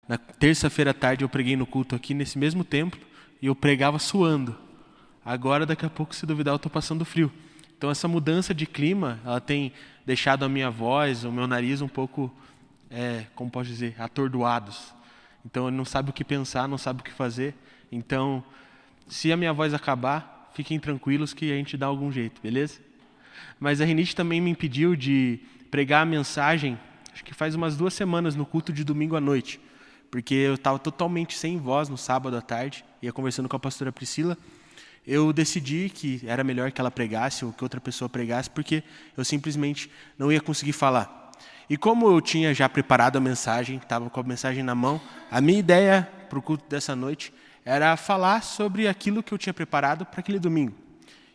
Na terça-feira à tarde eu preguei no culto aqui nesse mesmo templo e eu pregava suando. Agora, daqui a pouco, se duvidar, eu estou passando frio. Então essa mudança de clima, ela tem deixado a minha voz, o meu nariz um pouco, como posso dizer, atordoados. Então ele não sabe o que pensar, não sabe o que fazer. Então, se a minha voz acabar, fiquem tranquilos que a gente dá algum jeito, beleza? Mas a rinite também me impediu de pregar a mensagem, acho que faz umas 2 semanas, no culto de domingo à noite. Porque eu estava totalmente sem voz no sábado à tarde, ia conversando com a pastora Priscila. Eu decidi que era melhor que ela pregasse ou que outra pessoa pregasse, porque eu simplesmente não ia conseguir falar. E como eu tinha já preparado a mensagem, estava com a mensagem na mão, a minha ideia para o culto dessa noite era falar sobre aquilo que eu tinha preparado para aquele domingo.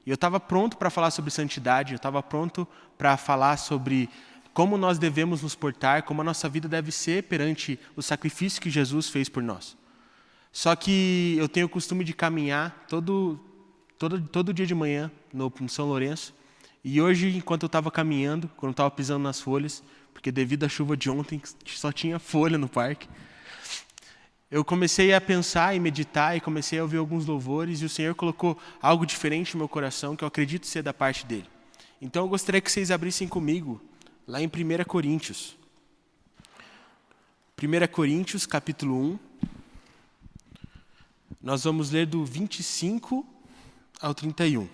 E eu estava pronto para falar sobre santidade, eu estava pronto para falar sobre como nós devemos nos portar, como a nossa vida deve ser perante o sacrifício que Jesus fez por nós. Só que eu tenho o costume de caminhar todo dia de manhã no São Lourenço. E hoje, enquanto eu estava caminhando, quando eu estava pisando nas folhas, porque devido à chuva de ontem só tinha folha no parque, eu comecei a pensar e meditar e comecei a ouvir alguns louvores e o Senhor colocou algo diferente no meu coração que eu acredito ser da parte dele. Então eu gostaria que vocês abrissem comigo lá em 1 Coríntios. 1 Coríntios, capítulo 1. Nós vamos ler do 25 ao 31.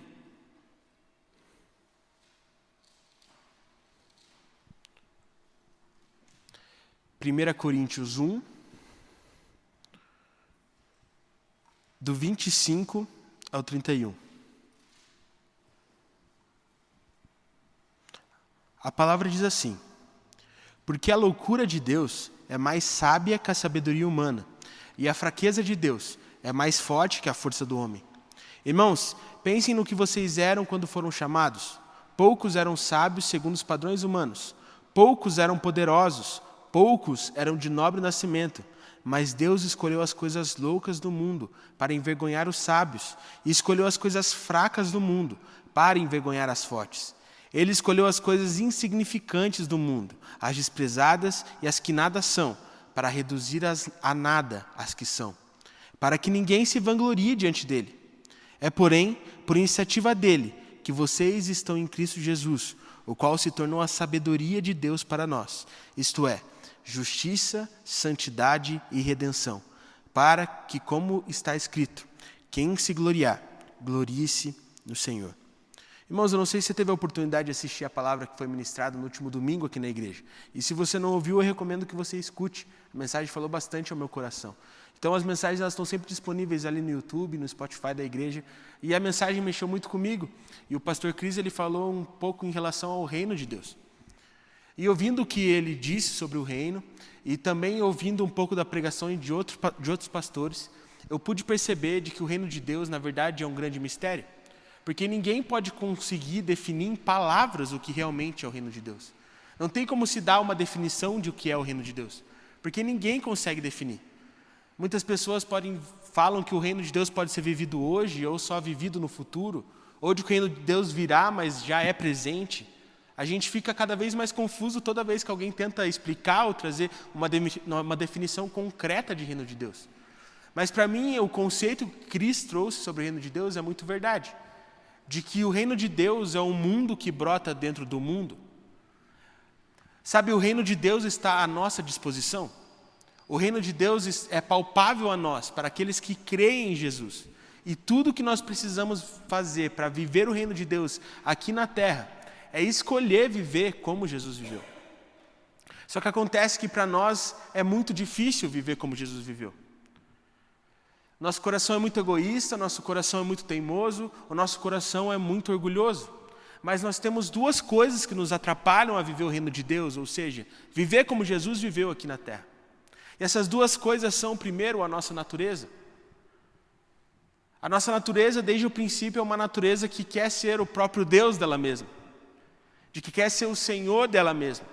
Primeira Coríntios 1, do 25 ao 31. A palavra diz assim: porque a loucura de Deus é mais sábia que a sabedoria humana, e a fraqueza de Deus é mais forte que a força do homem. Irmãos, pensem no que vocês eram quando foram chamados. Poucos eram sábios segundo os padrões humanos. Poucos eram poderosos. Poucos eram de nobre nascimento. Mas Deus escolheu as coisas loucas do mundo para envergonhar os sábios, e escolheu as coisas fracas do mundo para envergonhar as fortes. Ele escolheu as coisas insignificantes do mundo, as desprezadas e as que nada são, para reduzir a nada as que são, para que ninguém se vanglorie diante dele. É, porém, por iniciativa dele, que vocês estão em Cristo Jesus, o qual se tornou a sabedoria de Deus para nós, isto é, justiça, santidade e redenção, para que, como está escrito, quem se gloriar, glorie-se no Senhor. Irmãos, eu não sei se você teve a oportunidade de assistir a palavra que foi ministrada no último domingo aqui na igreja. E se você não ouviu, eu recomendo que você escute. A mensagem falou bastante ao meu coração. Então as mensagens elas estão sempre disponíveis ali no YouTube, no Spotify da igreja. E a mensagem mexeu muito comigo. E o pastor Cris ele falou um pouco em relação ao reino de Deus. E ouvindo o que ele disse sobre o reino, e também ouvindo um pouco da pregação de outros pastores, eu pude perceber de que o reino de Deus, na verdade, é um grande mistério. Porque ninguém pode conseguir definir em palavras o que realmente é o reino de Deus. Não tem como se dar uma definição de o que é o reino de Deus. Porque ninguém consegue definir. Muitas pessoas falam que o reino de Deus pode ser vivido hoje ou só vivido no futuro, ou de que o reino de Deus virá, mas já é presente. A gente fica cada vez mais confuso toda vez que alguém tenta explicar ou trazer uma definição concreta de reino de Deus. Mas para mim, o conceito que Cristo trouxe sobre o reino de Deus é muito verdade. De que o reino de Deus é um mundo que brota dentro do mundo. Sabe, o reino de Deus está à nossa disposição. O reino de Deus é palpável a nós, para aqueles que creem em Jesus. E tudo que nós precisamos fazer para viver o reino de Deus aqui na terra, é escolher viver como Jesus viveu. Só que acontece que para nós é muito difícil viver como Jesus viveu. Nosso coração é muito egoísta, nosso coração é muito teimoso, o nosso coração é muito orgulhoso. Mas nós temos 2 coisas que nos atrapalham a viver o reino de Deus, ou seja, viver como Jesus viveu aqui na terra. E essas 2 coisas são, primeiro, a nossa natureza. A nossa natureza, desde o princípio, é uma natureza que quer ser o próprio Deus dela mesma, de que quer ser o Senhor dela mesma.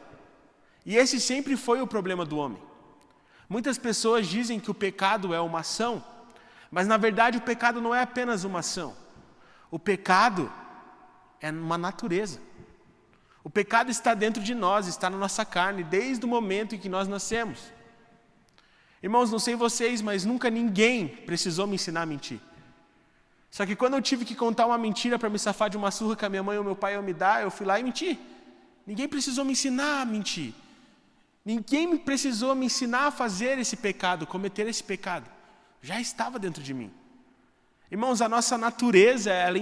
E esse sempre foi o problema do homem. Muitas pessoas dizem que o pecado é uma ação, mas na verdade o pecado não é apenas uma ação. O pecado é uma natureza. O pecado está dentro de nós, está na nossa carne, desde o momento em que nós nascemos. Irmãos, não sei vocês, mas nunca ninguém precisou me ensinar a mentir. Só que quando eu tive que contar uma mentira para me safar de uma surra que a minha mãe ou meu pai iam me dar, eu fui lá e menti. Ninguém precisou me ensinar a mentir. Ninguém precisou me ensinar a fazer esse pecado, cometer esse pecado. Já estava dentro de mim. Irmãos, a nossa natureza, ela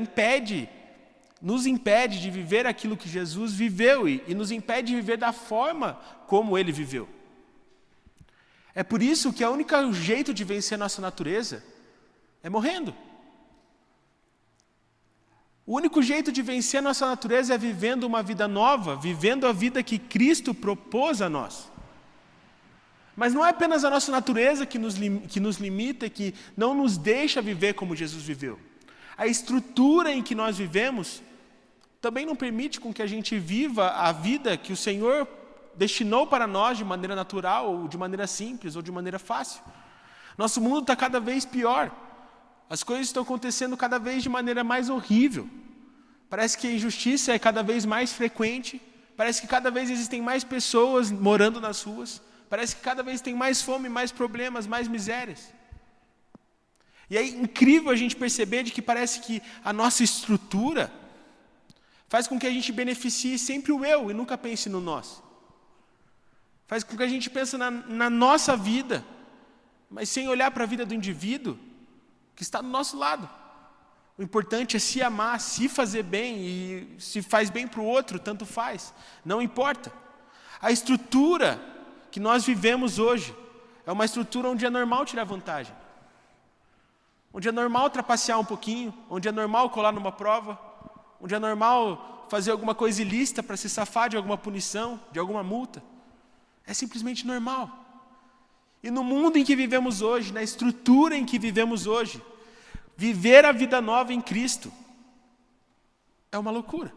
nos impede de viver aquilo que Jesus viveu e nos impede de viver da forma como Ele viveu. É por isso que o único jeito de vencer a nossa natureza é morrendo. O único jeito de vencer a nossa natureza é vivendo uma vida nova, vivendo a vida que Cristo propôs a nós. Mas não é apenas a nossa natureza que nos limita, que não nos deixa viver como Jesus viveu. A estrutura em que nós vivemos também não permite com que a gente viva a vida que o Senhor destinou para nós de maneira natural, ou de maneira simples, ou de maneira fácil. Nosso mundo está cada vez pior. As coisas estão acontecendo cada vez de maneira mais horrível. Parece que a injustiça é cada vez mais frequente. Parece que cada vez existem mais pessoas morando nas ruas. Parece que cada vez tem mais fome, mais problemas, mais misérias. E é incrível a gente perceber de que parece que a nossa estrutura faz com que a gente beneficie sempre o eu e nunca pense no nós. Faz com que a gente pense na nossa vida, mas sem olhar para a vida do indivíduo que está do nosso lado. O importante é se amar, se fazer bem, e se faz bem para o outro, tanto faz. Não importa. A estrutura que nós vivemos hoje é uma estrutura onde é normal tirar vantagem. Onde é normal trapacear um pouquinho, onde é normal colar numa prova, onde é normal fazer alguma coisa ilícita para se safar de alguma punição, de alguma multa. É simplesmente normal. E no mundo em que vivemos hoje, na estrutura em que vivemos hoje, viver a vida nova em Cristo é uma loucura.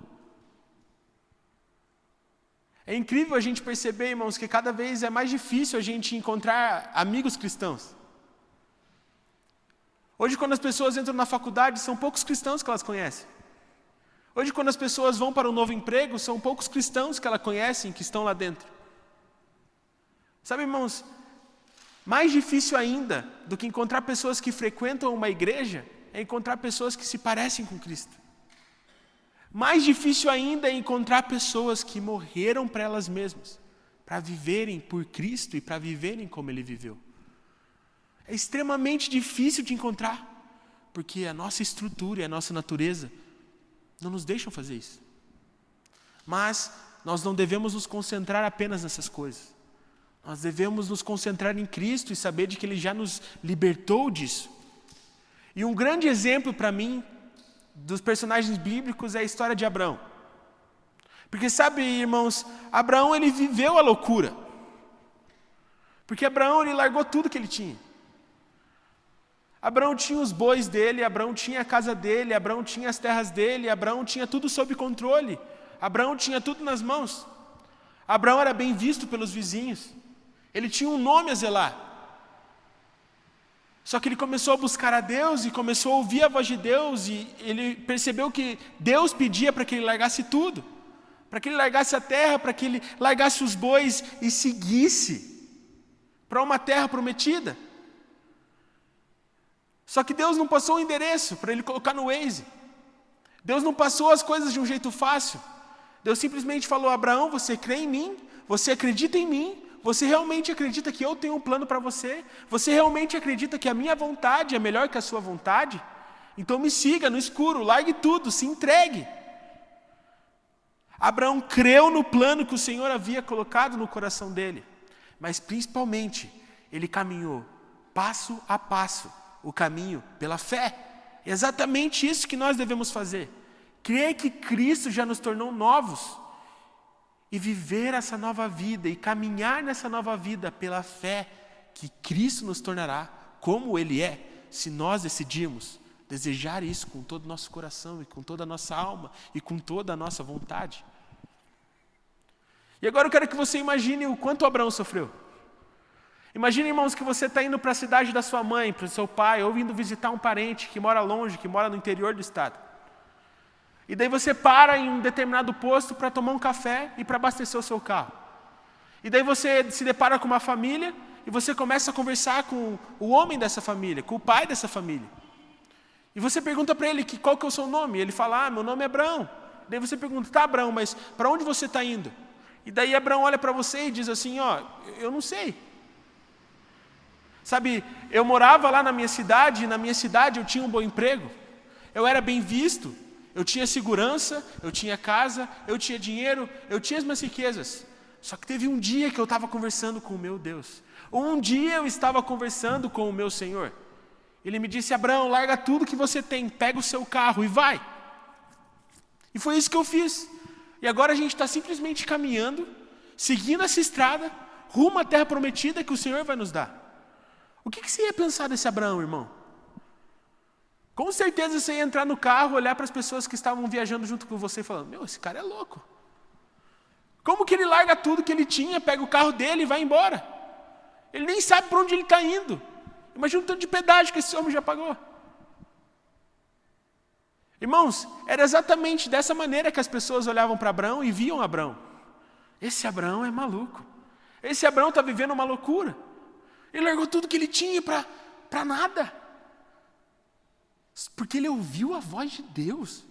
É incrível a gente perceber, irmãos, que cada vez é mais difícil a gente encontrar amigos cristãos. Hoje, quando as pessoas entram na faculdade, são poucos cristãos que elas conhecem. Hoje, quando as pessoas vão para um novo emprego, são poucos cristãos que elas conhecem, que estão lá dentro. Sabe, irmãos, mais difícil ainda do que encontrar pessoas que frequentam uma igreja é encontrar pessoas que se parecem com Cristo. Mais difícil ainda é encontrar pessoas que morreram para elas mesmas, para viverem por Cristo e para viverem como Ele viveu. É extremamente difícil de encontrar, porque a nossa estrutura e a nossa natureza não nos deixam fazer isso. Mas nós não devemos nos concentrar apenas nessas coisas. Nós devemos nos concentrar em Cristo e saber de que Ele já nos libertou disso. E um grande exemplo para mim dos personagens bíblicos é a história de Abraão. Porque sabe, irmãos, Abraão ele viveu a loucura. Porque Abraão ele largou tudo que ele tinha. Abraão tinha os bois dele, Abraão tinha a casa dele, Abraão tinha as terras dele, Abraão tinha tudo sob controle. Abraão tinha tudo nas mãos. Abraão era bem visto pelos vizinhos. Ele tinha um nome a zelar. Só que ele começou a buscar a Deus e começou a ouvir a voz de Deus e ele percebeu que Deus pedia para que ele largasse tudo. Para que ele largasse a terra, para que ele largasse os bois e seguisse para uma terra prometida. Só que Deus não passou o endereço para ele colocar no Waze. Deus não passou as coisas de um jeito fácil. Deus simplesmente falou: Abraão, você crê em mim? Você acredita em mim? Você realmente acredita que eu tenho um plano para você? Você realmente acredita que a minha vontade é melhor que a sua vontade? Então me siga no escuro, largue tudo, se entregue. Abraão creu no plano que o Senhor havia colocado no coração dele. Mas principalmente, ele caminhou passo a passo o caminho pela fé. É exatamente isso que nós devemos fazer. Crer que Cristo já nos tornou novos. E viver essa nova vida e caminhar nessa nova vida pela fé que Cristo nos tornará como Ele é, se nós decidirmos desejar isso com todo o nosso coração e com toda a nossa alma e com toda a nossa vontade. E agora eu quero que você imagine o quanto Abraão sofreu. Imagine, irmãos, que você está indo para a cidade da sua mãe, para o seu pai, ou indo visitar um parente que mora longe, que mora no interior do estado. E daí você para em um determinado posto para tomar um café e para abastecer o seu carro. E daí você se depara com uma família e você começa a conversar com o homem dessa família, com o pai dessa família. E você pergunta para ele qual que é o seu nome. E ele fala, meu nome é Abraão. Daí você pergunta, tá, Abraão, mas para onde você está indo? E daí Abraão olha para você e diz assim, eu não sei. Sabe, eu morava lá na minha cidade, e na minha cidade eu tinha um bom emprego. Eu era bem visto, eu tinha segurança, eu tinha casa, eu tinha dinheiro, eu tinha as minhas riquezas. Só que teve um dia que eu estava conversando com o meu Deus. Um dia eu estava conversando com o meu Senhor. Ele me disse, Abraão, larga tudo que você tem, pega o seu carro e vai. E foi isso que eu fiz. E agora a gente está simplesmente caminhando, seguindo essa estrada, rumo à terra prometida que o Senhor vai nos dar. O que você ia pensar desse Abraão, irmão? Com certeza você ia entrar no carro, olhar para as pessoas que estavam viajando junto com você e falando, esse cara é louco. Como que ele larga tudo que ele tinha, pega o carro dele e vai embora? Ele nem sabe para onde ele está indo. Imagina o tanto de pedágio que esse homem já pagou. Irmãos, era exatamente dessa maneira que as pessoas olhavam para Abraão e viam Abraão. Esse Abraão é maluco. Esse Abraão está vivendo uma loucura. Ele largou tudo que ele tinha para nada. Porque ele ouviu a voz de Deus.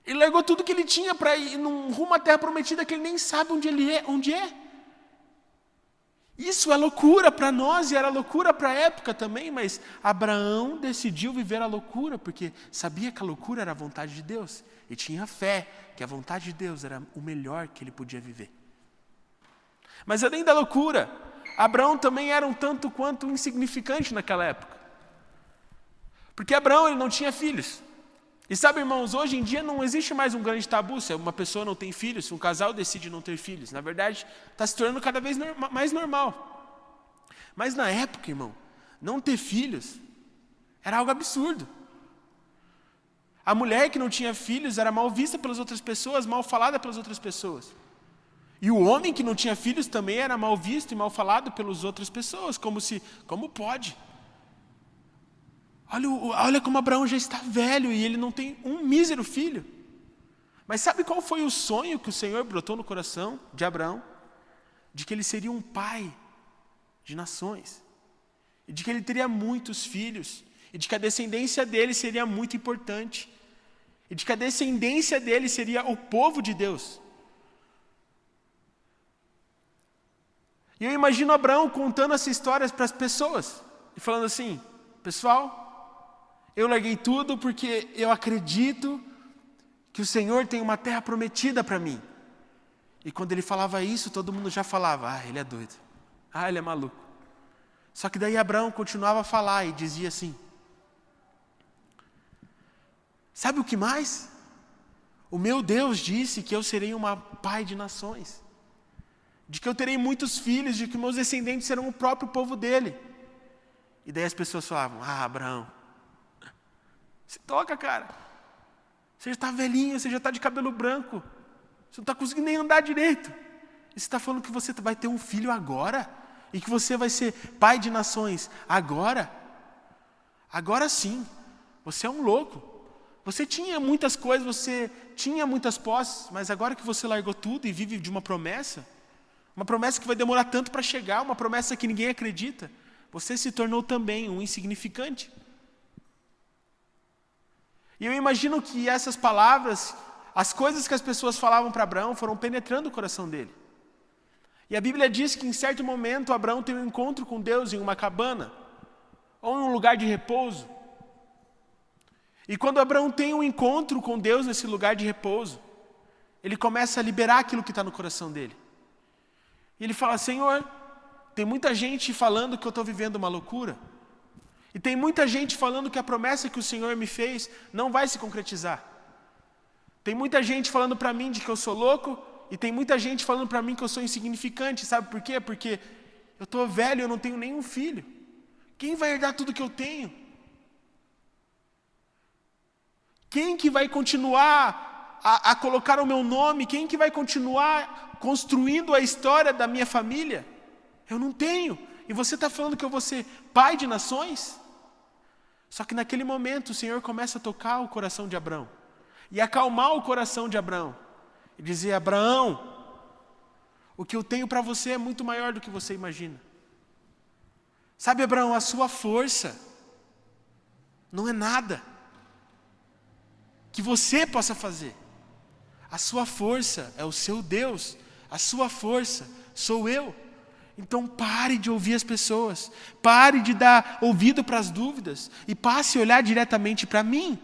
Ele largou tudo que ele tinha para ir num rumo à terra prometida que ele nem sabe onde é. Isso é loucura para nós e era loucura para a época também, mas Abraão decidiu viver a loucura porque sabia que a loucura era a vontade de Deus e tinha fé que a vontade de Deus era o melhor que ele podia viver. Mas além da loucura, Abraão também era um tanto quanto insignificante naquela época. Porque Abraão ele não tinha filhos. E sabe, irmãos, hoje em dia não existe mais um grande tabu se uma pessoa não tem filhos, se um casal decide não ter filhos. Na verdade, está se tornando cada vez mais normal. Mas na época, irmão, não ter filhos era algo absurdo. A mulher que não tinha filhos era mal vista pelas outras pessoas, mal falada pelas outras pessoas. E o homem que não tinha filhos também era mal visto e mal falado pelas outras pessoas, como pode? Olha como Abraão já está velho e ele não tem um mísero filho. Mas sabe qual foi o sonho que o Senhor brotou no coração de Abraão? De que ele seria um pai de nações. E de que ele teria muitos filhos. E de que a descendência dele seria muito importante. E de que a descendência dele seria o povo de Deus. E eu imagino Abraão contando essas histórias para as pessoas. E falando assim, pessoal, eu larguei tudo porque eu acredito que o Senhor tem uma terra prometida para mim. E quando ele falava isso, todo mundo já falava, ele é doido. Ele é maluco. Só que daí Abraão continuava a falar e dizia assim, sabe o que mais? O meu Deus disse que eu serei um pai de nações. De que eu terei muitos filhos, de que meus descendentes serão o próprio povo dele. E daí as pessoas falavam, Abraão, se toca, cara. Você já está velhinho, você já está de cabelo branco. Você não está conseguindo nem andar direito. E você está falando que você vai ter um filho agora? E que você vai ser pai de nações agora? Agora sim. Você é um louco. Você tinha muitas coisas, você tinha muitas posses, mas agora que você largou tudo e vive de uma promessa que vai demorar tanto para chegar, uma promessa que ninguém acredita, você se tornou também um insignificante. E eu imagino que essas palavras, as coisas que as pessoas falavam para Abraão foram penetrando o coração dele. E a Bíblia diz que em certo momento Abraão teve um encontro com Deus em uma cabana, ou em um lugar de repouso. E quando Abraão tem um encontro com Deus nesse lugar de repouso, ele começa a liberar aquilo que está no coração dele. E ele fala, Senhor, tem muita gente falando que eu estou vivendo uma loucura. E tem muita gente falando que a promessa que o Senhor me fez não vai se concretizar. Tem muita gente falando para mim de que eu sou louco, e tem muita gente falando para mim que eu sou insignificante. Sabe por quê? Porque eu estou velho e eu não tenho nenhum filho. Quem vai herdar tudo que eu tenho? Quem que vai continuar a colocar o meu nome? Quem que vai continuar construindo a história da minha família? Eu não tenho. E você está falando que eu vou ser pai de nações? Só que naquele momento o Senhor começa a tocar o coração de Abraão. E acalmar o coração de Abraão. E dizer, Abraão, o que eu tenho para você é muito maior do que você imagina. Sabe, Abraão, a sua força não é nada que você possa fazer. A sua força é o seu Deus. A sua força sou eu. Então pare de ouvir as pessoas. Pare de dar ouvido para as dúvidas. E passe a olhar diretamente para mim.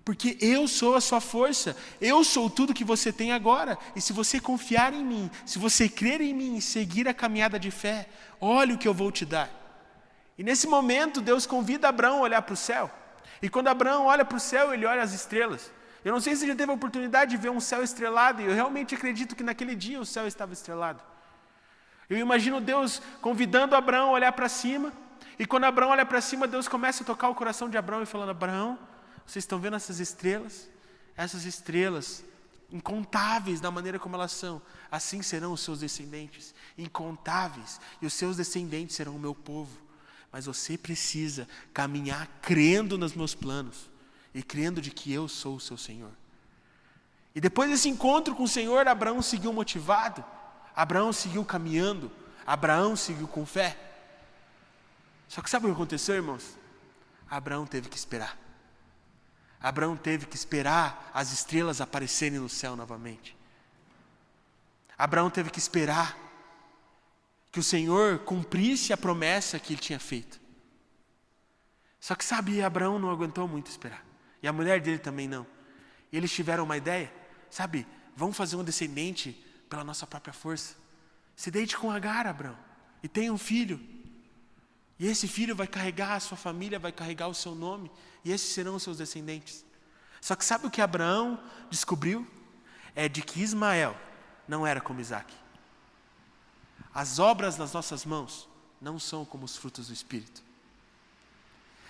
Porque eu sou a sua força. Eu sou tudo que você tem agora. E se você confiar em mim, se você crer em mim e seguir a caminhada de fé, olha o que eu vou te dar. E nesse momento Deus convida Abraão a olhar para o céu. E quando Abraão olha para o céu, ele olha as estrelas. Eu não sei se você já teve a oportunidade de ver um céu estrelado, e eu realmente acredito que naquele dia o céu estava estrelado. Eu imagino Deus convidando Abraão a olhar para cima, e quando Abraão olha para cima, Deus começa a tocar o coração de Abraão e falando: Abraão, vocês estão vendo essas estrelas? Essas estrelas, incontáveis da maneira como elas são, assim serão os seus descendentes, incontáveis, e os seus descendentes serão o meu povo. Mas você precisa caminhar crendo nos meus planos, e crendo de que eu sou o seu Senhor. E depois desse encontro com o Senhor, Abraão seguiu motivado, Abraão seguiu caminhando, Abraão seguiu com fé. Só que sabe o que aconteceu, irmãos? Abraão teve que esperar. Abraão teve que esperar as estrelas aparecerem no céu novamente. Abraão teve que esperar que o Senhor cumprisse a promessa que ele tinha feito. Só que sabe, Abraão não aguentou muito esperar. E a mulher dele também não. E eles tiveram uma ideia, sabe, vamos fazer um descendente pela nossa própria força. Se deite com Agar, Abraão, e tenha um filho. E esse filho vai carregar a sua família, vai carregar o seu nome, e esses serão os seus descendentes. Só que sabe o que Abraão descobriu? É de que Ismael não era como Isaque. As obras nas nossas mãos não são como os frutos do Espírito.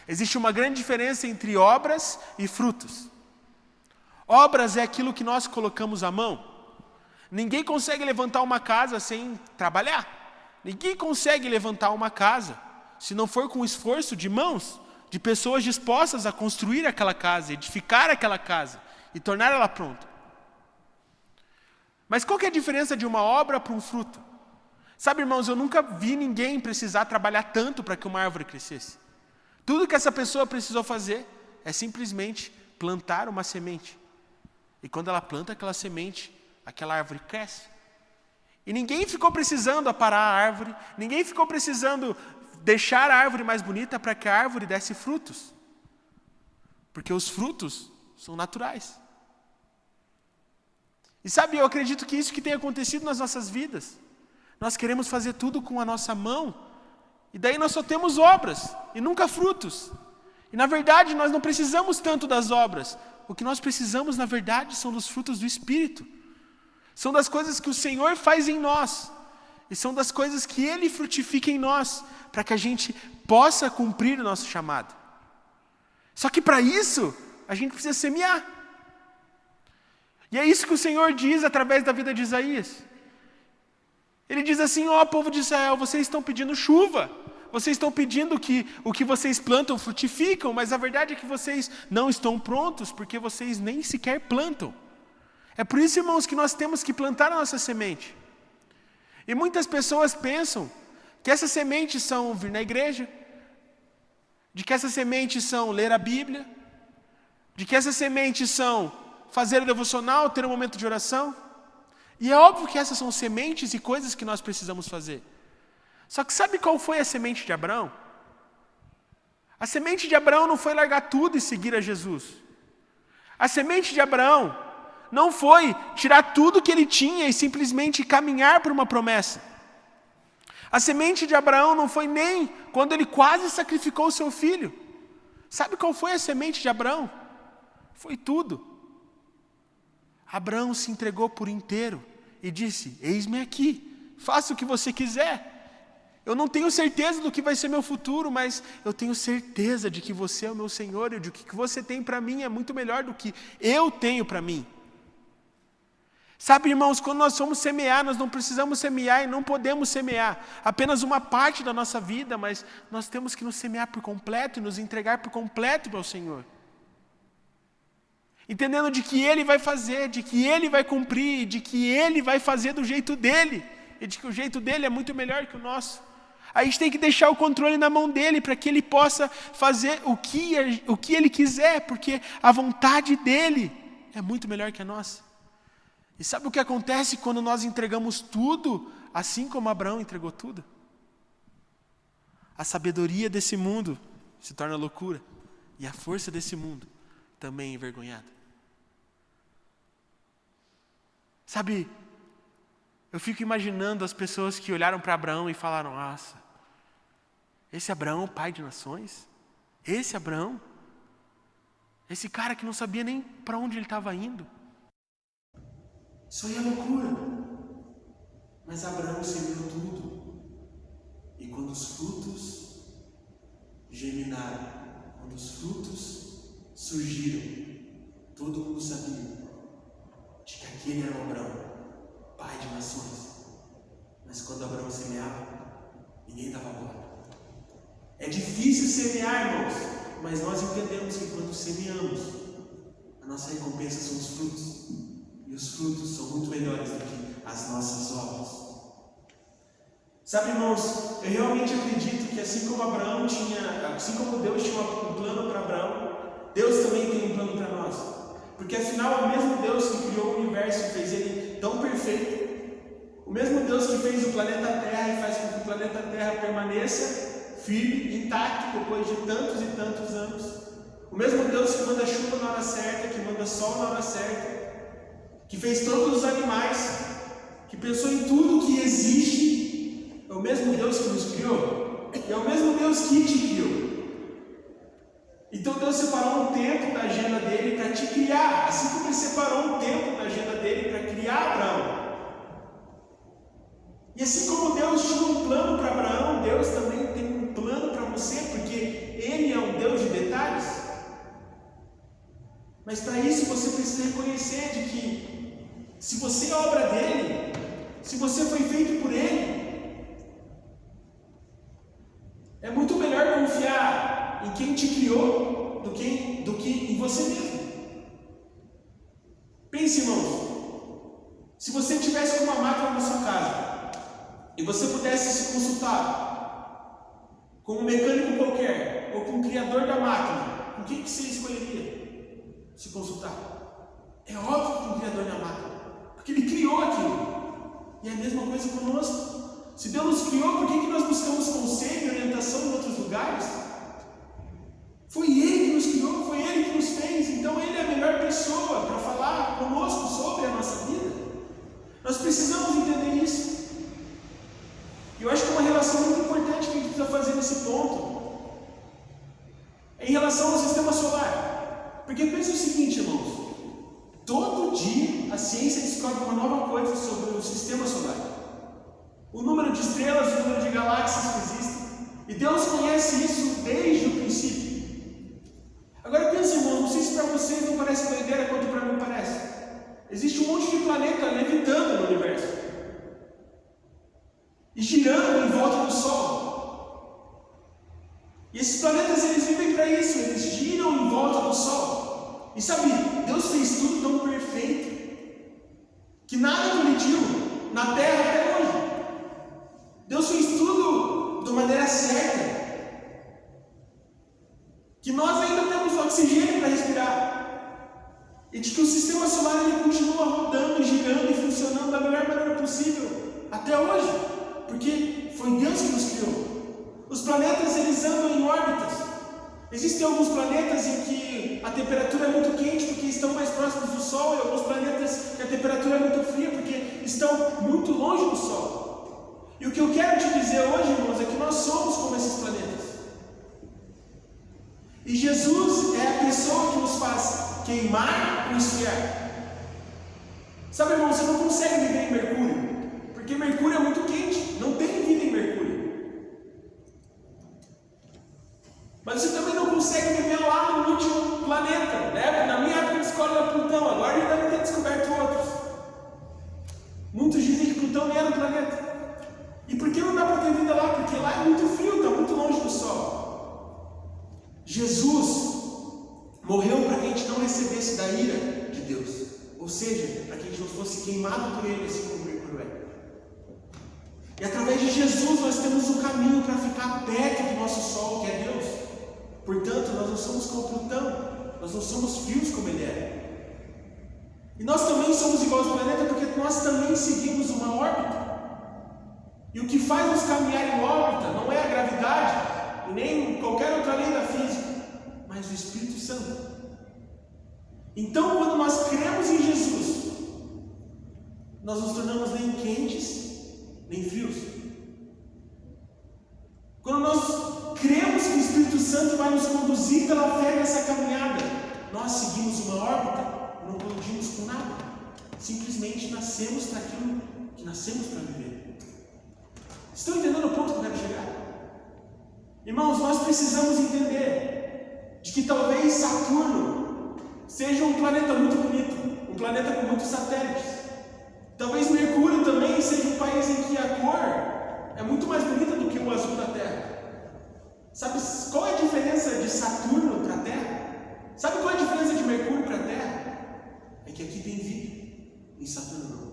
Existe uma grande diferença entre obras e frutos. Obras é aquilo que nós colocamos à mão. Ninguém consegue levantar uma casa sem trabalhar. Ninguém consegue levantar uma casa se não for com o esforço de mãos, de pessoas dispostas a construir aquela casa, edificar aquela casa e tornar ela pronta. Mas qual que é a diferença de uma obra para um fruto? Sabe, irmãos, eu nunca vi ninguém precisar trabalhar tanto para que uma árvore crescesse. Tudo que essa pessoa precisou fazer é simplesmente plantar uma semente. E quando ela planta aquela semente, aquela árvore cresce. E ninguém ficou precisando aparar a árvore, ninguém ficou precisando deixar a árvore mais bonita para que a árvore desse frutos. Porque os frutos são naturais. E sabe, eu acredito que isso que tem acontecido nas nossas vidas. Nós queremos fazer tudo com a nossa mão, e daí nós só temos obras, e nunca frutos. E na verdade nós não precisamos tanto das obras. O que nós precisamos na verdade são dos frutos do Espírito. São das coisas que o Senhor faz em nós. E são das coisas que Ele frutifica em nós, para que a gente possa cumprir o nosso chamado. Só que para isso, a gente precisa semear. E é isso que o Senhor diz através da vida de Isaías. Ele diz assim: ó povo de Israel, vocês estão pedindo chuva. Vocês estão pedindo que o que vocês plantam frutificam, mas a verdade é que vocês não estão prontos, porque vocês nem sequer plantam. É por isso, irmãos, que nós temos que plantar a nossa semente. E muitas pessoas pensam que essas sementes são vir na igreja, de que essas sementes são ler a Bíblia, de que essas sementes são fazer o devocional, ter um momento de oração. E é óbvio que essas são sementes e coisas que nós precisamos fazer. Só que sabe qual foi a semente de Abraão? A semente de Abraão não foi largar tudo e seguir a Jesus. A semente de Abraão não foi tirar tudo que ele tinha e simplesmente caminhar por uma promessa. A semente de Abraão não foi nem quando ele quase sacrificou o seu filho. Sabe qual foi a semente de Abraão? Foi tudo. Abraão se entregou por inteiro e disse: eis-me aqui, faça o que você quiser. Eu não tenho certeza do que vai ser meu futuro, mas eu tenho certeza de que você é o meu Senhor e de que o que você tem para mim é muito melhor do que eu tenho para mim. Sabe, irmãos, quando nós vamos semear, nós não precisamos semear e não podemos semear apenas uma parte da nossa vida, mas nós temos que nos semear por completo e nos entregar por completo para o Senhor. Entendendo de que Ele vai fazer, de que Ele vai cumprir, de que Ele vai fazer do jeito dele, e de que o jeito dele é muito melhor que o nosso. A gente tem que deixar o controle na mão dele para que ele possa fazer o que ele quiser, porque a vontade dele é muito melhor que a nossa. E sabe o que acontece quando nós entregamos tudo, assim como Abraão entregou tudo? A sabedoria desse mundo se torna loucura, e a força desse mundo também é envergonhada. Sabe, eu fico imaginando as pessoas que olharam para Abraão e falaram: nossa, esse Abraão, pai de nações, esse Abraão, esse cara que não sabia nem para onde ele estava indo. Isso aí é loucura. Mas Abraão semeou tudo. E quando os frutos germinaram, quando os frutos surgiram, todo mundo sabia de que aquele era o Abraão, pai de nações. Mas quando Abraão semeava, ninguém dava bola. É difícil semear, irmãos, mas nós entendemos que quando semeamos, a nossa recompensa são os frutos. E os frutos são muito melhores do que as nossas obras. Sabe, irmãos, eu realmente acredito que assim como Deus tinha um plano para Abraão, Deus também tem um plano para nós. Porque afinal é o mesmo Deus que criou o universo e fez ele tão perfeito. O mesmo Deus que fez o planeta Terra e faz com que o planeta Terra permaneça firme, intacto, depois de tantos e tantos anos. O mesmo Deus que manda chuva na hora certa, que manda sol na hora certa, que fez todos os animais, que pensou em tudo que existe, é o mesmo Deus que nos criou, e é o mesmo Deus que te criou. Então Deus separou um tempo da agenda dele para te criar, assim como ele separou um tempo da agenda dele para criar Abraão. E assim como Deus tinha um plano para Abraão, Deus também tem um plano para você, porque ele é um Deus de detalhes. Mas para isso você precisa reconhecer de que se você é obra dele, se você foi feito por ele, é muito melhor confiar em quem te criou do que em você mesmo. Pense, irmãos, se você tivesse com uma máquina na sua casa e você pudesse se consultar com um mecânico qualquer ou com o criador da máquina, com quem que você escolheria se consultar? É óbvio que com o criador da máquina, porque ele criou aquilo. E é a mesma coisa conosco. Se Deus nos criou, por que nós buscamos conselho e orientação em outros lugares? Foi Ele que nos criou, foi Ele que nos fez. Então Ele é a melhor pessoa para falar conosco sobre a nossa vida. Nós precisamos entender isso. E eu acho que é uma relação muito importante que a gente precisa fazer nesse ponto. É em relação ao sistema solar. Porque pensa o seguinte, irmãos. Todo dia a ciência descobre uma nova coisa sobre o sistema solar. O número de estrelas, o número de galáxias que existem. E Deus conhece isso desde o princípio. Agora pensa, irmão, não sei se para vocês não parece doideira quanto para mim parece. Existe um monte de planeta levitando no universo. E girando em volta do Sol. E esses planetas, eles vivem para isso, eles giram em volta do Sol. E sabe, Deus fez tudo tão perfeito que nada colidiu na Terra até hoje. Deus fez tudo de maneira certa, que nós ainda temos oxigênio para respirar, e de que o sistema solar ele continua rodando, girando e funcionando da melhor maneira possível até hoje, porque foi Deus que nos criou. Os planetas eles andam em órbitas. Existem alguns planetas em que a temperatura é muito quente porque estão mais próximos do Sol, e alguns planetas que a temperatura é muito fria porque estão muito longe do Sol. E o que eu quero te dizer hoje, irmãos, é que nós somos como esses planetas. E Jesus é a pessoa que nos faz queimar ou esfriar. Sabe, irmão, você não consegue viver em Mercúrio, porque Mercúrio é muito quente, não tem vida em Mercúrio. Mas você também não consegue viver lá no último planeta, né? Na minha época de escola era Plutão, agora já deve ter descoberto outros. Muitos dizem que Plutão nem era um planeta. E por que não dá para ter vida lá? Porque lá é muito frio, está muito longe do Sol. Jesus morreu para que a gente não recebesse da ira de Deus. Ou seja, para que a gente não fosse queimado por Ele, assim como o Mercúrio é. E através de Jesus nós temos o caminho para ficar perto do nosso sol, que é Deus. Portanto, nós não somos como Plutão, nós não somos frios como ele é. E nós também somos iguais ao planeta porque nós também seguimos uma órbita. E o que faz nos caminhar em órbita não é a gravidade e nem qualquer outra lei da física, mas o Espírito Santo. Então, quando nós cremos em Jesus, nós nos tornamos nem quentes, nem frios. Quando nós cremos que o Espírito Santo vai nos conduzir pela fé nessa caminhada, nós seguimos uma órbita e não conduzimos com nada. Simplesmente nascemos para aquilo que nascemos para viver. Estão entendendo o ponto que eu quero chegar? Irmãos, nós precisamos entender de que talvez Saturno seja um planeta muito bonito, um planeta com muitos satélites. Talvez Mercúrio também seja um país em que a cor é muito mais bonita do que o azul da Terra. Sabe qual é a diferença de Saturno para a Terra? Sabe qual é a diferença de Mercúrio para a Terra? É que aqui tem vida, em Saturno não.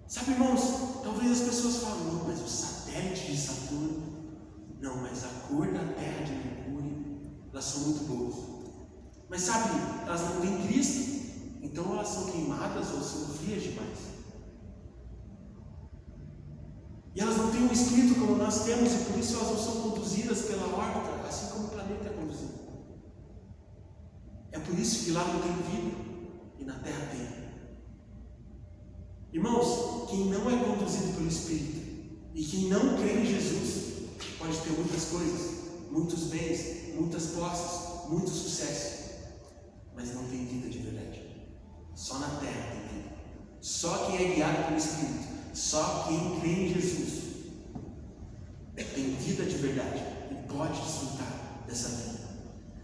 Sabe, irmãos, talvez as pessoas falem, não, mas o satélite de Saturno, não, mas a cor da Terra de Mercúrio, elas são muito boas. Mas sabe, elas não têm Cristo. Então elas são queimadas ou são frias demais. E elas não têm um espírito como nós temos e por isso elas não são conduzidas pela órbita, assim como o planeta é conduzido. É por isso que lá não tem vida e na Terra tem. Irmãos, quem não é conduzido pelo Espírito e quem não crê em Jesus pode ter muitas coisas, muitos bens, muitas posses, muito sucesso, mas não tem vida de verdade. Só na Terra tem vida. Só quem é guiado pelo Espírito, só quem crê em Jesus tem vida de verdade e pode desfrutar dessa vida.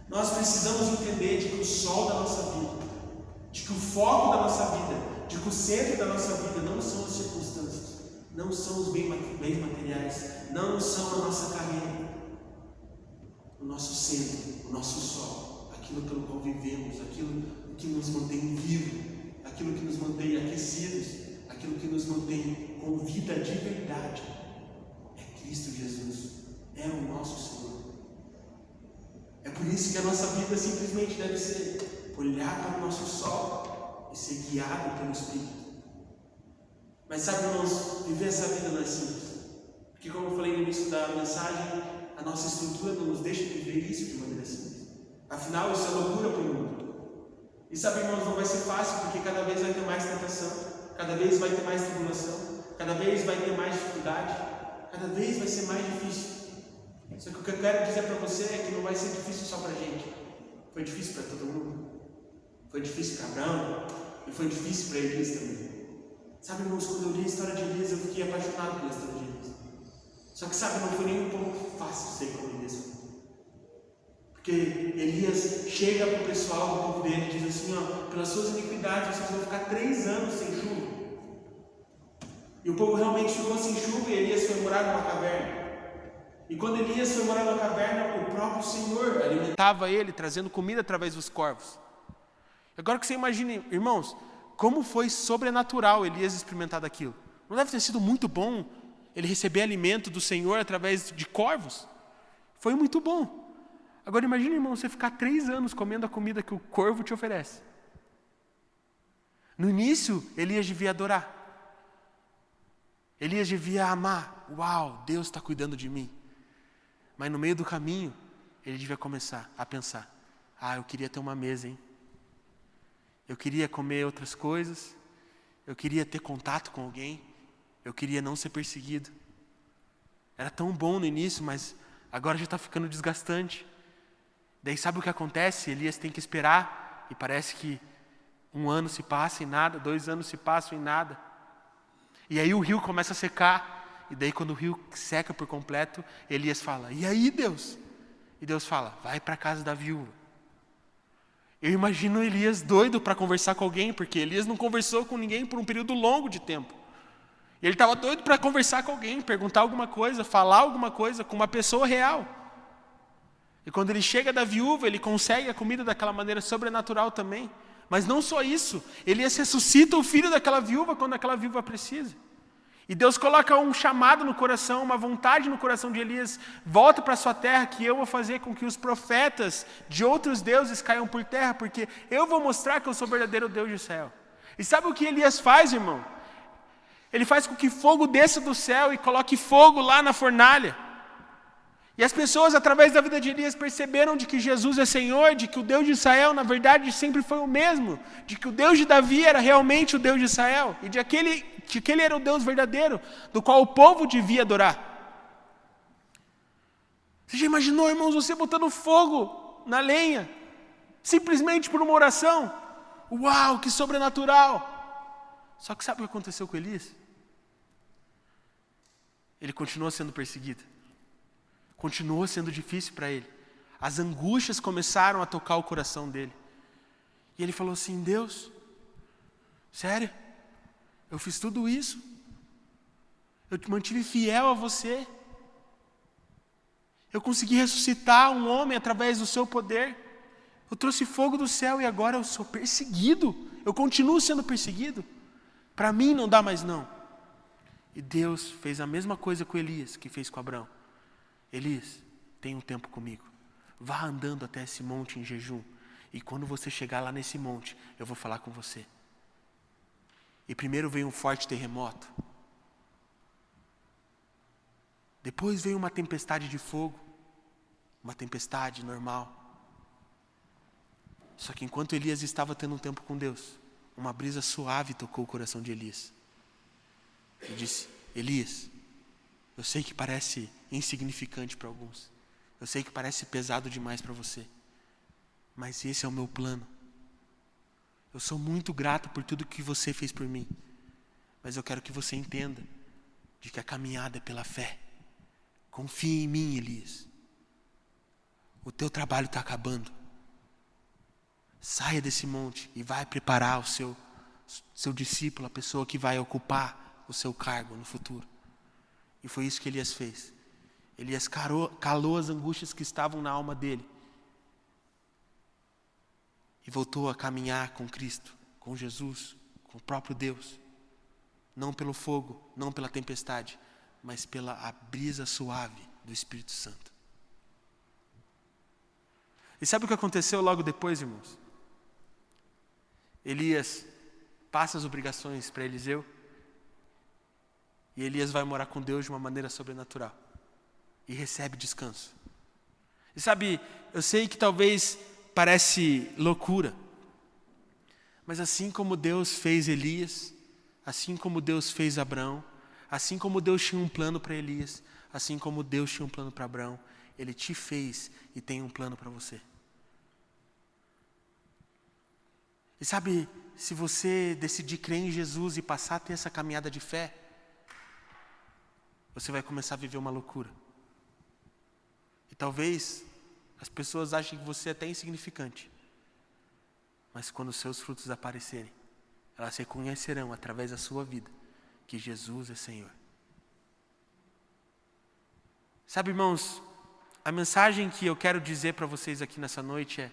Nós precisamos entender de que o sol da nossa vida, de que o foco da nossa vida, de que o centro da nossa vida não são as circunstâncias, não são os bens materiais, não são a nossa carreira. O nosso centro, o nosso sol, aquilo pelo qual vivemos, aquilo que nos mantém vivos, aquilo que nos mantém aquecidos, aquilo que nos mantém com vida de verdade, é Cristo Jesus, é o nosso Senhor. É por isso que a nossa vida simplesmente deve ser olhar para o nosso sol e ser guiado pelo Espírito. Mas sabe, irmãos, viver essa vida não é simples, porque como eu falei no início da mensagem, a nossa estrutura não nos deixa viver isso de maneira simples. Afinal, isso é loucura para o mundo. E sabe, irmãos, não vai ser fácil, porque cada vez vai ter mais tentação, cada vez vai ter mais tribulação, cada vez vai ter mais dificuldade, cada vez vai ser mais difícil. Só que o que eu quero dizer para você é que não vai ser difícil só para a gente. Foi difícil para todo mundo. Foi difícil para Abraão e foi difícil para Elias também. Sabe, irmãos, quando eu li a história de Elias, eu fiquei apaixonado pela história de Elias. Só que, sabe, não foi nem um pouco fácil ser como Elias foi. Porque Elias chega para o pessoal do povo dele e diz assim, ó, pelas suas iniquidades vocês vão ficar 3 anos sem chuva. E o povo realmente ficou sem chuva e Elias foi morar numa caverna. E quando Elias foi morar numa caverna, o próprio Senhor alimentava ele, trazendo comida através dos corvos. Agora que você imagine, irmãos, como foi sobrenatural Elias experimentar daquilo. Não deve ter sido muito bom ele receber alimento do Senhor através de corvos? Foi muito bom. Agora imagine, irmão, você ficar 3 anos comendo a comida que o corvo te oferece. No início, Elias devia adorar. Elias devia amar. Uau, Deus está cuidando de mim. Mas no meio do caminho, ele devia começar a pensar, eu queria ter uma mesa, hein? Eu queria comer outras coisas. Eu queria ter contato com alguém. Eu queria não ser perseguido. Era tão bom no início, mas agora já está ficando desgastante. Daí sabe o que acontece? Elias tem que esperar e parece que 1 ano se passa em nada, 2 anos se passam em nada. E aí o rio começa a secar. E daí quando o rio seca por completo, Elias fala, e aí Deus? E Deus fala, vai para a casa da viúva. Eu imagino Elias doido para conversar com alguém, porque Elias não conversou com ninguém por um período longo de tempo. Ele estava doido para conversar com alguém, perguntar alguma coisa, falar alguma coisa com uma pessoa real. E quando ele chega da viúva, ele consegue a comida daquela maneira sobrenatural também. Mas não só isso, Elias ressuscita o filho daquela viúva quando aquela viúva precisa. E Deus coloca um chamado no coração, uma vontade no coração de Elias: volta para a sua terra, que eu vou fazer com que os profetas de outros deuses caiam por terra, porque eu vou mostrar que eu sou o verdadeiro Deus de Israel. E sabe o que Elias faz, irmão? Ele faz com que fogo desça do céu e coloque fogo lá na fornalha. E as pessoas, através da vida de Elias, perceberam de que Jesus é Senhor, de que o Deus de Israel, na verdade, sempre foi o mesmo, de que o Deus de Davi era realmente o Deus de Israel, e de que ele era o Deus verdadeiro, do qual o povo devia adorar. Você já imaginou, irmãos, você botando fogo na lenha, simplesmente por uma oração? Uau, que sobrenatural! Só que sabe o que aconteceu com Elias? Ele continuou sendo perseguido. Continuou sendo difícil para ele. As angústias começaram a tocar o coração dele. E ele falou assim: Deus, sério? Eu fiz tudo isso? Eu te mantive fiel a você? Eu consegui ressuscitar um homem através do seu poder? Eu trouxe fogo do céu e agora eu sou perseguido? Eu continuo sendo perseguido? Para mim não dá mais não. E Deus fez a mesma coisa com Elias que fez com Abraão. Elias, tenha um tempo comigo. Vá andando até esse monte em jejum. E quando você chegar lá nesse monte, eu vou falar com você. E primeiro veio um forte terremoto. Depois veio uma tempestade de fogo. Uma tempestade normal. Só que enquanto Elias estava tendo um tempo com Deus, uma brisa suave tocou o coração de Elias. E disse: Elias, eu sei que parece insignificante para alguns. Eu sei que parece pesado demais para você. Mas esse é o meu plano. Eu sou muito grato por tudo que você fez por mim. Mas eu quero que você entenda de que a caminhada é pela fé. Confie em mim, Elias. O teu trabalho está acabando. Saia desse monte e vai preparar o seu discípulo, a pessoa que vai ocupar o seu cargo no futuro. E foi isso que Elias fez. Elias calou as angústias que estavam na alma dele. E voltou a caminhar com Cristo, com Jesus, com o próprio Deus. Não pelo fogo, não pela tempestade, mas pela a brisa suave do Espírito Santo. E sabe o que aconteceu logo depois, irmãos? Elias passa as obrigações para Eliseu. E Elias vai morar com Deus de uma maneira sobrenatural. E recebe descanso. E sabe, eu sei que talvez parece loucura. Mas assim como Deus fez Elias, assim como Deus fez Abraão, assim como Deus tinha um plano para Elias, assim como Deus tinha um plano para Abraão, Ele te fez e tem um plano para você. E sabe, se você decidir crer em Jesus e passar a ter essa caminhada de fé, você vai começar a viver uma loucura. E talvez as pessoas achem que você é até insignificante. Mas quando os seus frutos aparecerem, elas reconhecerão através da sua vida que Jesus é Senhor. Sabe, irmãos, a mensagem que eu quero dizer para vocês aqui nessa noite é: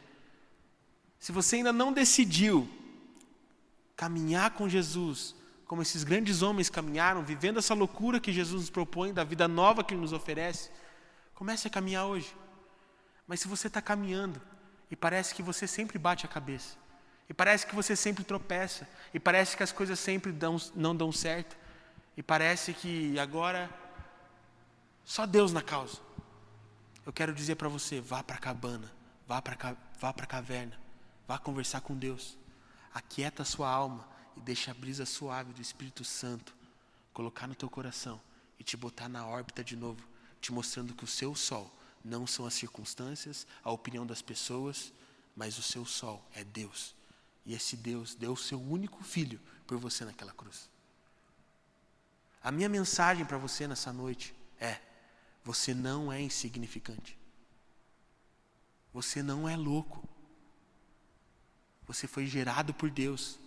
se você ainda não decidiu caminhar com Jesus, como esses grandes homens caminharam, vivendo essa loucura que Jesus nos propõe, da vida nova que Ele nos oferece, comece a caminhar hoje. Mas se você está caminhando e parece que você sempre bate a cabeça, e parece que você sempre tropeça, e parece que as coisas sempre não dão certo, e parece que agora só Deus na causa, eu quero dizer para você: vá para a cabana, vá para a caverna, vá conversar com Deus, aquieta a sua alma e deixa a brisa suave do Espírito Santo colocar no teu coração e te botar na órbita de novo, te mostrando que o seu sol não são as circunstâncias, a opinião das pessoas, mas o seu sol é Deus. E esse Deus deu o seu único filho por você naquela cruz. A minha mensagem para você nessa noite é: você não é insignificante. Você não é louco. Você foi gerado por Deus.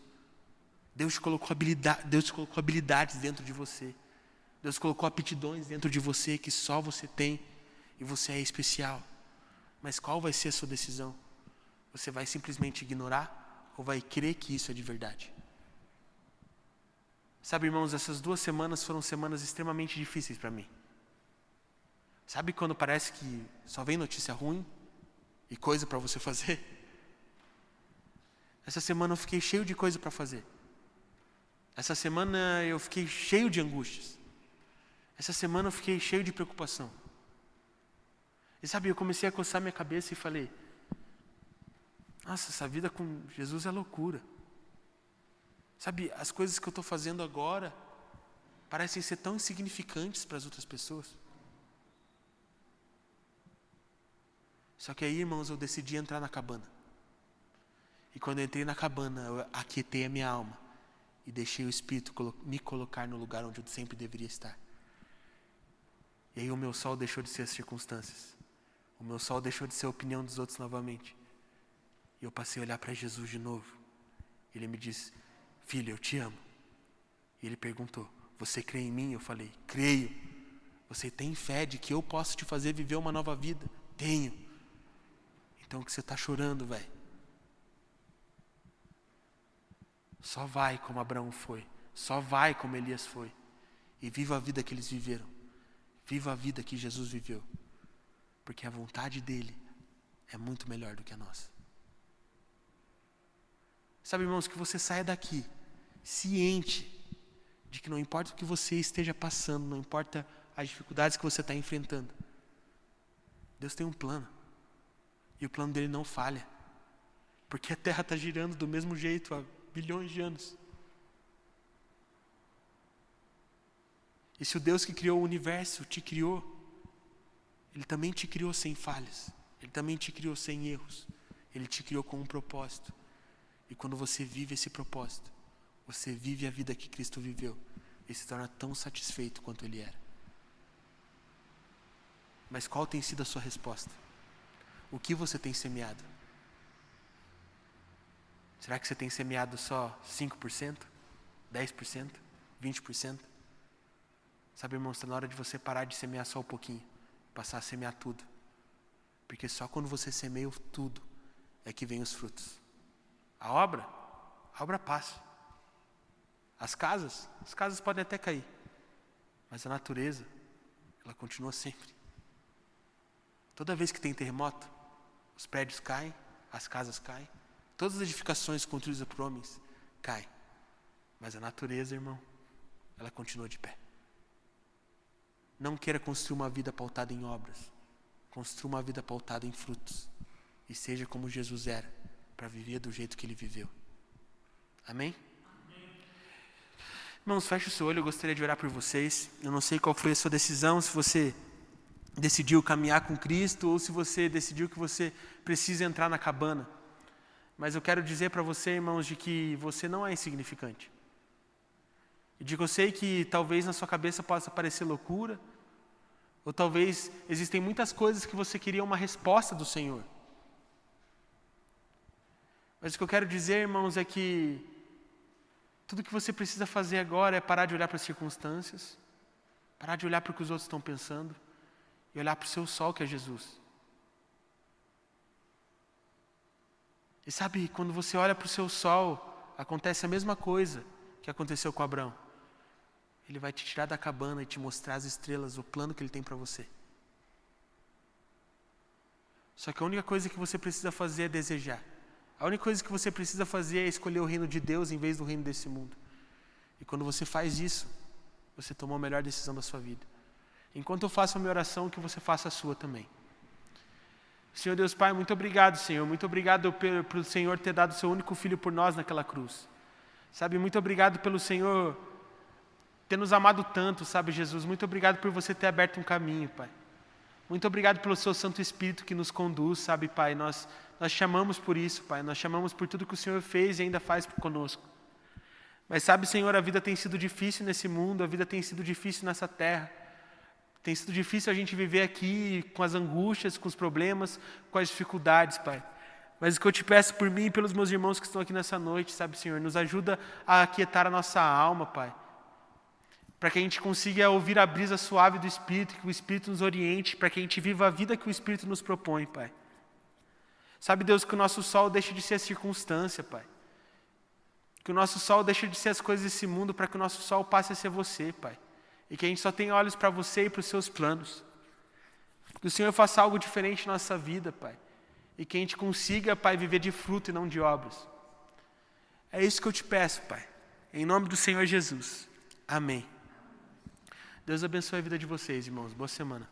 Deus colocou habilidades dentro de você. Deus colocou aptidões dentro de você que só você tem. E você é especial. Mas qual vai ser a sua decisão? Você vai simplesmente ignorar? ou vai crer que isso é de verdade? Sabe, irmãos, essas 2 semanas foram semanas extremamente difíceis para mim. Sabe quando parece que só vem notícia ruim e coisa para você fazer? Essa semana eu fiquei cheio de coisa para fazer. Essa semana eu fiquei cheio de angústias. Essa semana eu fiquei cheio de preocupação. E sabe, eu comecei a coçar minha cabeça e falei, nossa, essa vida com Jesus é loucura. Sabe, as coisas que eu estou fazendo agora parecem ser tão insignificantes para as outras pessoas. Só que aí, irmãos, eu decidi entrar na cabana. E quando eu entrei na cabana, eu aquietei a minha alma e deixei o Espírito me colocar no lugar onde eu sempre deveria estar. E aí o meu sol deixou de ser as circunstâncias. O meu sol deixou de ser a opinião dos outros novamente. E eu passei a olhar para Jesus de novo. Ele me disse, filho, eu te amo. E ele perguntou, você crê em mim? Eu falei, creio. Você tem fé de que eu posso te fazer viver uma nova vida? Tenho. Então o que você está chorando, velho? Só vai como Abraão foi. Só vai como Elias foi. E viva a vida que eles viveram. Viva a vida que Jesus viveu. Porque a vontade dele é muito melhor do que a nossa. Sabe, irmãos, que você saia daqui ciente de que não importa o que você esteja passando, não importa as dificuldades que você está enfrentando, Deus tem um plano. E o plano dele não falha. Porque a terra está girando do mesmo jeito há bilhões de anos. E se o Deus que criou o universo te criou, Ele também te criou sem falhas. Ele também te criou sem erros. Ele te criou com um propósito. E quando você vive esse propósito, você vive a vida que Cristo viveu e se torna tão satisfeito quanto Ele era. Mas qual tem sido a sua resposta? O que você tem semeado? Será que você tem semeado só 5%? 10%? 20%? Sabe, irmão, está na hora de você parar de semear só um pouquinho, passar a semear tudo. Porque só quando você semeia tudo é que vem os frutos. A obra passa. As casas podem até cair, mas a natureza, ela continua sempre. Toda vez que tem terremoto, os prédios caem, as casas caem, todas as edificações construídas por homens caem. Mas a natureza, irmão, ela continua de pé. Não queira construir uma vida pautada em obras. Construa uma vida pautada em frutos. E seja como Jesus era, para viver do jeito que Ele viveu. Amém? Irmãos, feche o seu olho, eu gostaria de orar por vocês. Eu não sei qual foi a sua decisão, se você decidiu caminhar com Cristo ou se você decidiu que você precisa entrar na cabana. Mas eu quero dizer para você, irmãos, de que você não é insignificante. E de que eu sei que talvez na sua cabeça possa parecer loucura, ou talvez existem muitas coisas que você queria uma resposta do Senhor. Mas o que eu quero dizer, irmãos, é que tudo que você precisa fazer agora é parar de olhar para as circunstâncias, parar de olhar para o que os outros estão pensando e olhar para o seu sol, que é Jesus. E sabe, quando você olha para o seu sol, acontece a mesma coisa que aconteceu com Abraão. Ele vai te tirar da cabana e te mostrar as estrelas, o plano que Ele tem para você. Só que a única coisa que você precisa fazer é desejar. A única coisa que você precisa fazer é escolher o reino de Deus em vez do reino desse mundo. E quando você faz isso, você tomou a melhor decisão da sua vida. Enquanto eu faço a minha oração, que você faça a sua também. Senhor Deus Pai, muito obrigado, Senhor. Muito obrigado pelo Senhor ter dado o seu único filho por nós naquela cruz. Sabe, muito obrigado pelo Senhor ter nos amado tanto, sabe, Jesus. Muito obrigado por você ter aberto um caminho, Pai. Muito obrigado pelo seu Santo Espírito que nos conduz, sabe, Pai. Nós chamamos por isso, Pai. Nós chamamos por tudo que o Senhor fez e ainda faz conosco. Mas sabe, Senhor, a vida tem sido difícil nesse mundo, a vida tem sido difícil nessa terra. Tem sido difícil a gente viver aqui com as angústias, com os problemas, com as dificuldades, Pai. Mas o que eu te peço por mim e pelos meus irmãos que estão aqui nessa noite, sabe, Senhor, nos ajuda a aquietar a nossa alma, Pai. Para que a gente consiga ouvir a brisa suave do Espírito, que o Espírito nos oriente, para que a gente viva a vida que o Espírito nos propõe, Pai. Sabe, Deus, que o nosso sol deixe de ser a circunstância, Pai. Que o nosso sol deixe de ser as coisas desse mundo para que o nosso sol passe a ser você, Pai. E que a gente só tenha olhos para você e para os seus planos. Que o Senhor faça algo diferente na nossa vida, Pai. E que a gente consiga, Pai, viver de fruto e não de obras. É isso que eu te peço, Pai. Em nome do Senhor Jesus. Amém. Deus abençoe a vida de vocês, irmãos. Boa semana.